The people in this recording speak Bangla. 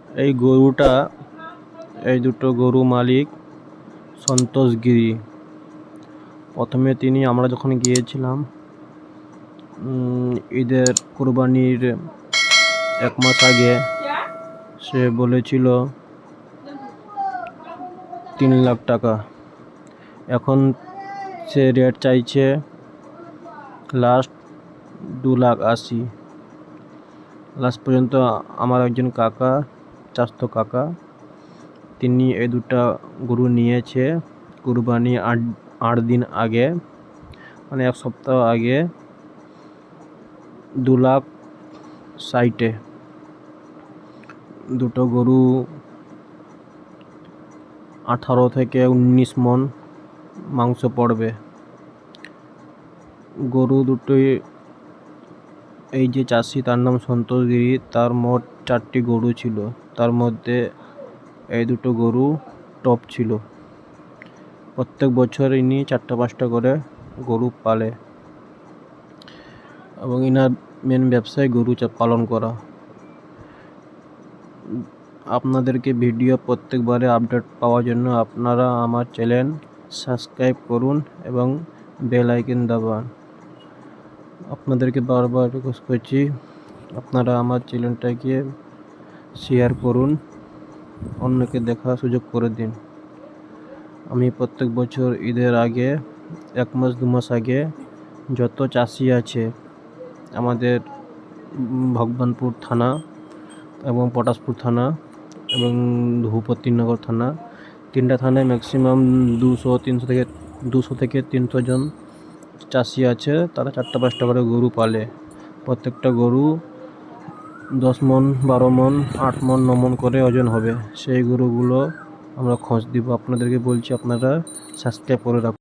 এই গরুটা, এই দুটো গরু মালিক সন্তোষ গিরি। প্রথমে আমরা যখন গিয়েছিলাম ঈদের কুরবানির 1 মাস আগে, সে বলেছিল 3 লাখ টাকা। এখন সে রেট চাইছে লাস্ট 2,80,000। লাস্ট পর্যন্ত আমার একজন কাকা, চাচাতো কাকা, তিনি এই দুটা গরু নিয়েছে কুরবানি 8 দিন আগে, মানে 1 সপ্তাহ আগে, 2,60,000-এ। দুটো গরু 18 থেকে 19 মন মাংস পড়বে। গরু দুটোই, এই যে চাষি, তার নাম সন্তোষ গিরি, তার মোট 4টি গরু ছিল। তার মধ্যে এই দুটো গরু টপ ছিল। প্রত্যেক বছর ইনি 4টা-5টা করে গরু পালে এবং ইনার মেন ব্যবসায় গরু পালন করা। আপনাদেরকে ভিডিও প্রত্যেকবারে আপডেট পাওয়ার জন্য আপনারা আমার চ্যানেল সাবস্ক্রাইব করুন এবং বেল আইকন দাবান। আপনাদেরকে বারবার রিকোয়েস্ট করছি, আপনারা আমার চ্যানেলটাকে শেয়ার করুন, অন্যকে দেখার সুযোগ করে দিন। আমি প্রত্যেক বছর ঈদের আগে 1 মাস 2 মাস আগে যত চাষি আছে আমাদের ভগবানপুর থানা এবং পটাশপুর থানা এবং ভূপতিনগর থানা, 3টা থানায় ম্যাক্সিমাম 200 থেকে 300 জন চাষি আছে। তারা 4টা-5টা করে গরু পালে। প্রত্যেকটা গরু 10 মন, 12 মন, 8 মন, 9 মন করে ওজন হবে। সেই গরুগুলো আমরা খোঁজ দিব। আপনাদেরকে বলছি, আপনারা সাবস্ক্রাইব করে রাখুন।